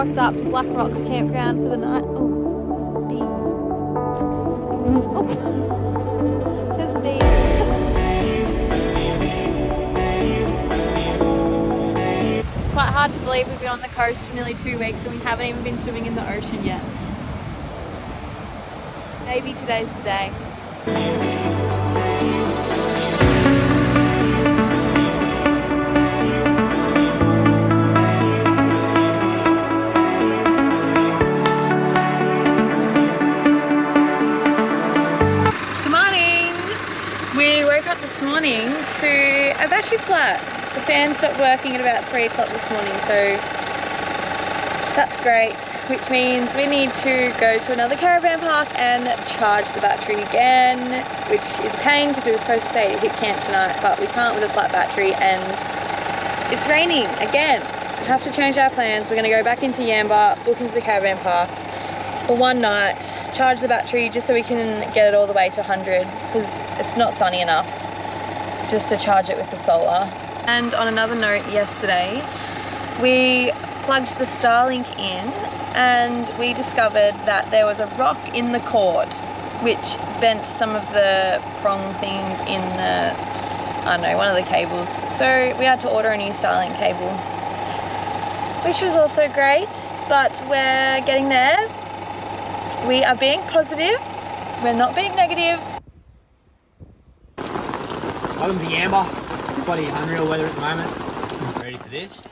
rocked up to Black Rocks campground for the night. Oh, there's a bee. It's quite hard to believe we've been on the coast for nearly 2 weeks and we haven't even been swimming in the ocean yet. Maybe today's the day. We woke up this morning to a battery flat. The fan stopped working at about 3 o'clock this morning, so that's great, which means we need to go to another caravan park and charge the battery again, which is a pain because we were supposed to stay at Hipcamp tonight, but we can't with a flat battery and it's raining again. We have to change our plans. We're going to go back into Yamba, book into the caravan park for one night, charge the battery just so we can get it all the way to 100 because it's not sunny enough just to charge it with the solar. And on another note, yesterday we plugged the Starlink in and we discovered that there was a rock in the cord which bent some of the prong things in the, I don't know, one of the cables. So we had to order a new Starlink cable, which was also great, but we're getting there. We are being positive, we're not being negative. Welcome to Yamba. Bloody unreal weather at the moment. Ready for this?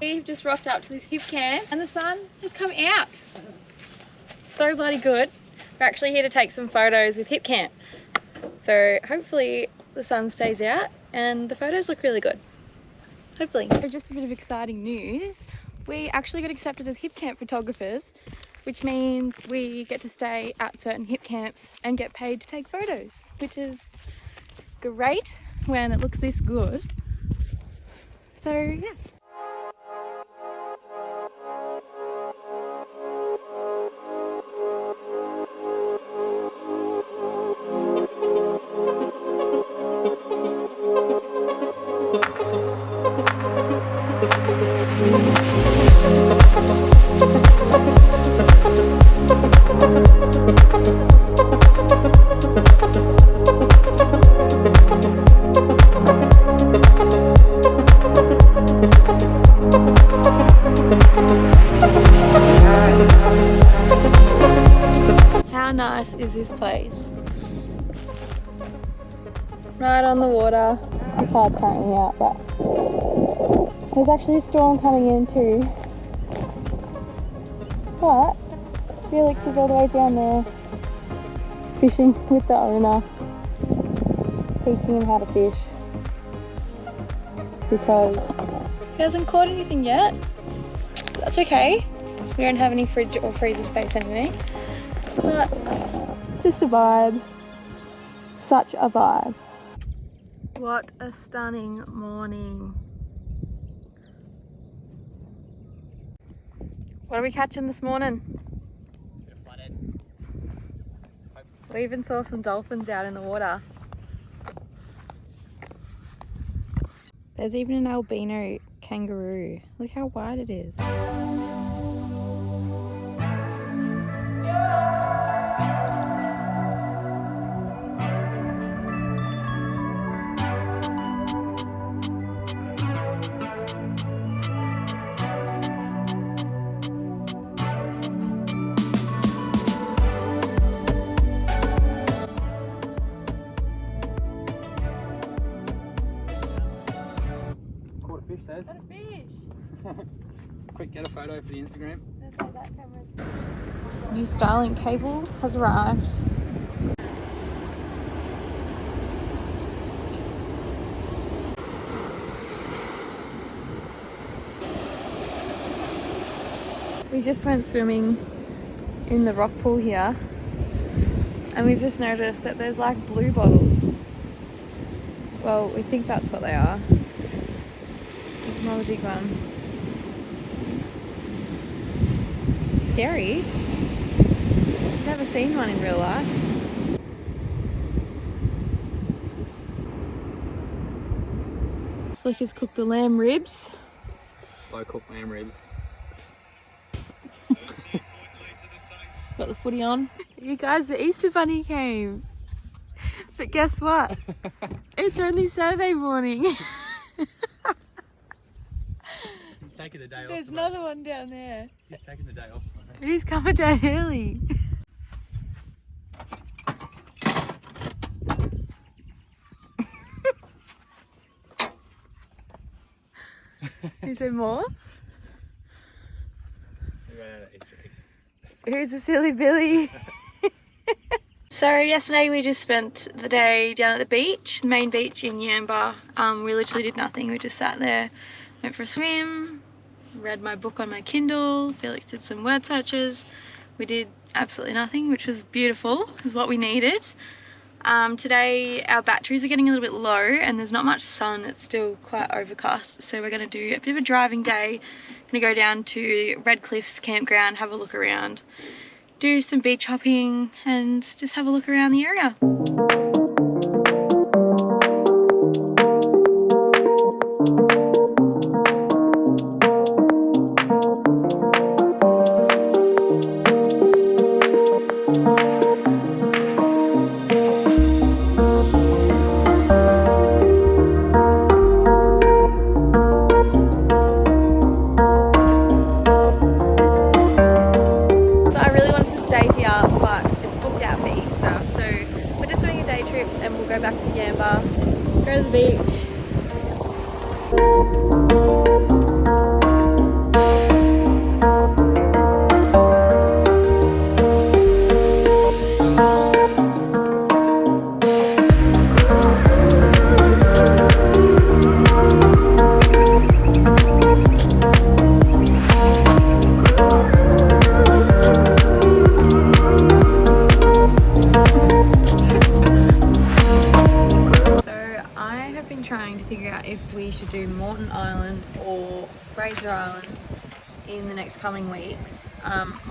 We've just rocked up to this Hipcamp and the sun has come out. So bloody good. We're actually here to take some photos with Hipcamp. So hopefully the sun stays out and the photos look really good. Hopefully. So just a bit of exciting news. We actually got accepted as Hipcamp photographers, which means we get to stay at certain Hipcamps and get paid to take photos, which is great when it looks this good. So yeah. How nice is this place? Right on the water. The tide's currently out, but there's actually a storm coming in too. But Felix is all the way down there fishing with the owner, teaching him how to fish because he hasn't caught anything yet. That's okay. We don't have any fridge or freezer space anyway. But just a vibe. Such a vibe. What a stunning morning. What are we catching this morning? We even saw some dolphins out in the water. There's even an albino kangaroo. Look how wide it is. Fish says. What a fish! Quick, get a photo for the Instagram. New Starlink cable has arrived. We just went swimming in the rock pool here and we've just noticed that there's like blue bottles. Well, we think that's what they are. There's another big one. Scary. Never seen one in real life. Slicker's cooked the lamb ribs. Slow cooked lamb ribs. Got the footy on. You guys, the Easter Bunny came. But guess what? It's only Saturday morning. He's taking the day off. There's another one down there. He's taking the day off. He's coming down early. Is there more? Who's the silly Billy? So yesterday we just spent the day down at the beach, the main beach in Yamba. We literally did nothing. We just sat there, went for a swim, read my book on my Kindle. Felix did some word searches. We did absolutely nothing, which was beautiful. It was what we needed. Today our batteries are getting a little bit low and there's not much sun. It's still quite overcast. So we're going to do a bit of a driving day. Going to go down to Red Cliffs campground, have a look around, do some beach hopping and just have a look around the area. Back to Yamba, go to the beach. Trying to figure out if we should do Morton Island or Fraser Island in the next coming weeks.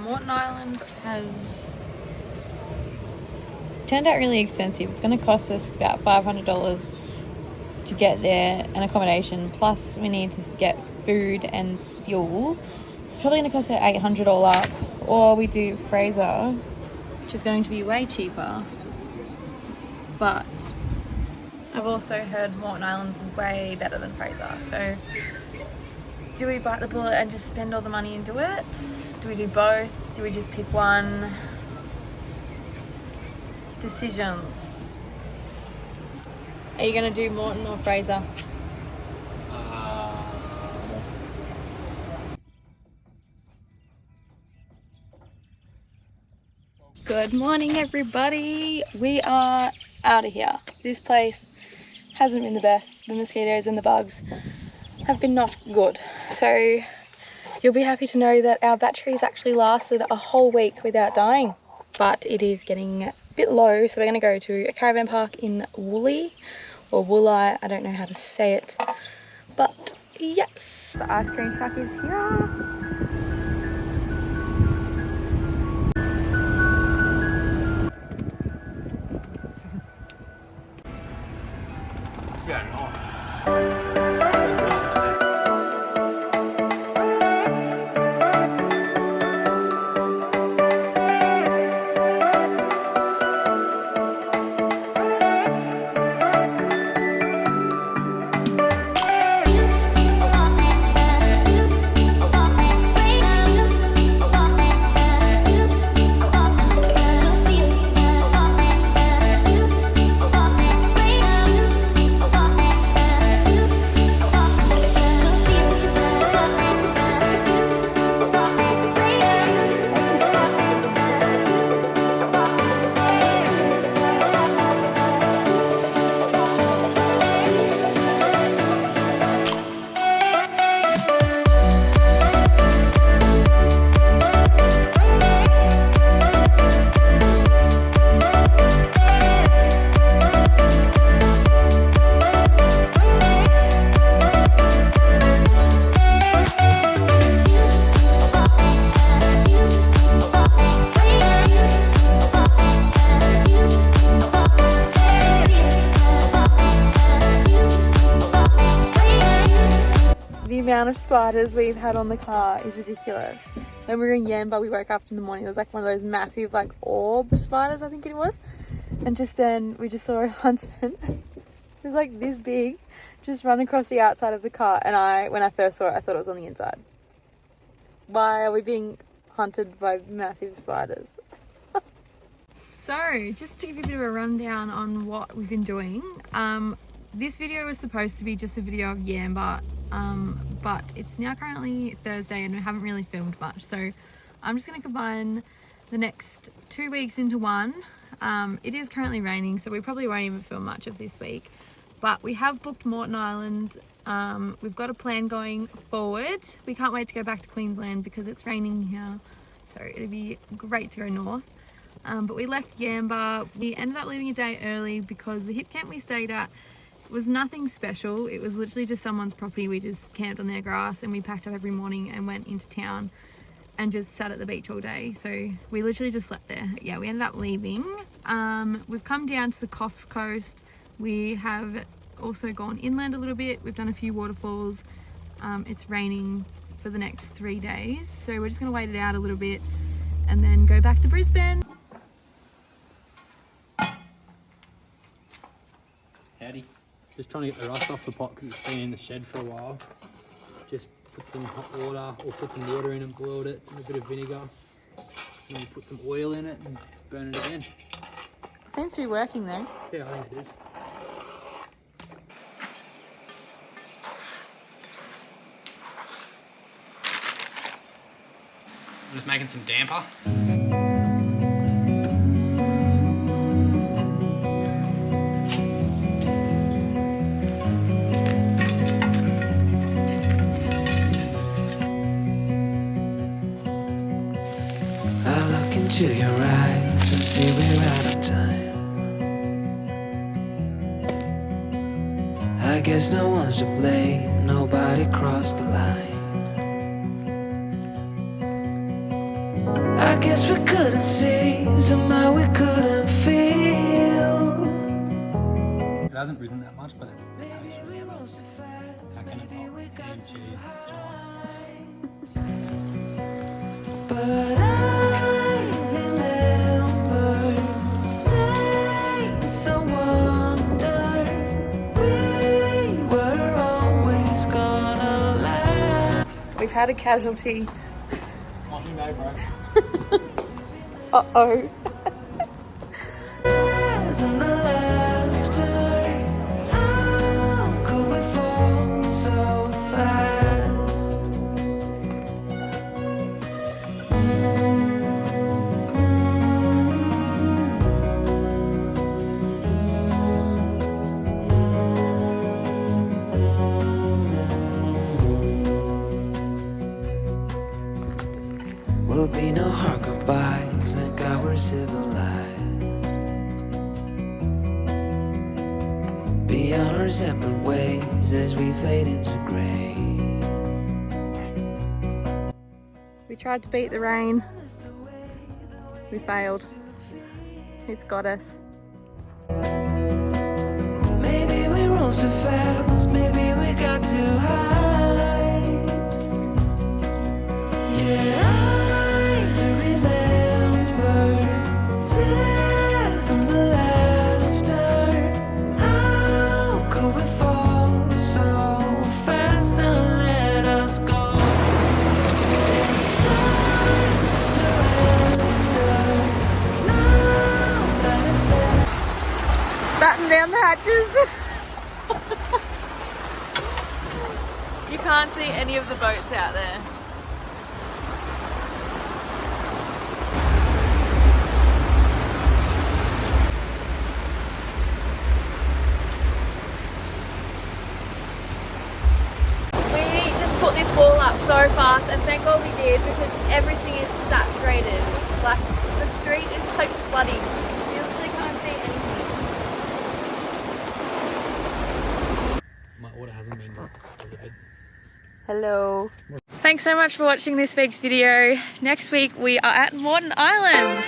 Morton Island has turned out really expensive. It's going to cost us about $500 to get there and accommodation, plus we need to get food and fuel. It's probably going to cost us $800 all up, or we do Fraser, which is going to be way cheaper, but I've also heard Morton Island's way better than Fraser. So do we bite the bullet and just spend all the money and do it? Do we do both? Do we just pick one? Decisions. Are you going to do Morton or Fraser? Good morning, everybody. We are out of here. This place hasn't been the best. The mosquitoes and the bugs have been not good. So you'll be happy to know that our batteries actually lasted a whole week without dying. But it is getting a bit low, so we're going to go to a caravan park in Woolly, or Woolai, I don't know how to say it. But yes, the ice cream truck is here. Yeah, no. amount of spiders we've had on the car is ridiculous. When we were in Yamba, we woke up in the morning, there was like one of those massive like orb spiders, I think it was. And just then we just saw a huntsman. It was like this big, just run across the outside of the car. And when I first saw it, I thought it was on the inside. Why are we being hunted by massive spiders? So, just to give you a bit of a rundown on what we've been doing. This video was supposed to be just a video of Yamba, but it's now currently Thursday and we haven't really filmed much. So I'm just going to combine the next 2 weeks into one. It is currently raining, so we probably won't even film much of this week. But we have booked Morton Island. We've got a plan going forward. We can't wait to go back to Queensland because it's raining here. So it'll be great to go north. But we left Yamba. We ended up leaving a day early because the Hipcamp we stayed at was nothing special. It was literally just someone's property. We just camped on their grass and we packed up every morning and went into town and just sat at the beach all day. So we literally just slept there. Yeah, we ended up leaving. We've come down to the Coffs Coast. We have also gone inland a little bit. We've done a few waterfalls. It's raining for the next 3 days. So we're just gonna wait it out a little bit and then go back to Brisbane. Howdy. Just trying to get the rust off the pot because it's been in the shed for a while. Just put some hot water or put some water in and boiled it and a bit of vinegar. And we put some oil in it and burn it again. Seems to be working though. Yeah, I think it is. I'm just making some damper. To your eyes and see we're out of time. I guess no one's to blame, nobody crossed the line. I guess we couldn't see, somehow we couldn't feel. It hasn't risen that much, but it tastes really good. How can it not? Ham, cheese, chives. But we've had a casualty. Off you go, bro. Uh-oh. Will be no hard goodbyes, thank God we're civilized. Be on our separate ways as we fade into grey. We tried to beat the rain. We failed. It's got us. Maybe we roll so fast, maybe we got too high. Yeah. Batten down the hatches. You can't see any of the boats out there. We just put this wall up so fast, and thank God we did because everything is saturated. Like the street is like flooding. You literally can't see anything. My order hasn't been delivered. Hello. Thanks so much for watching this week's video. Next week we are at Morton Island.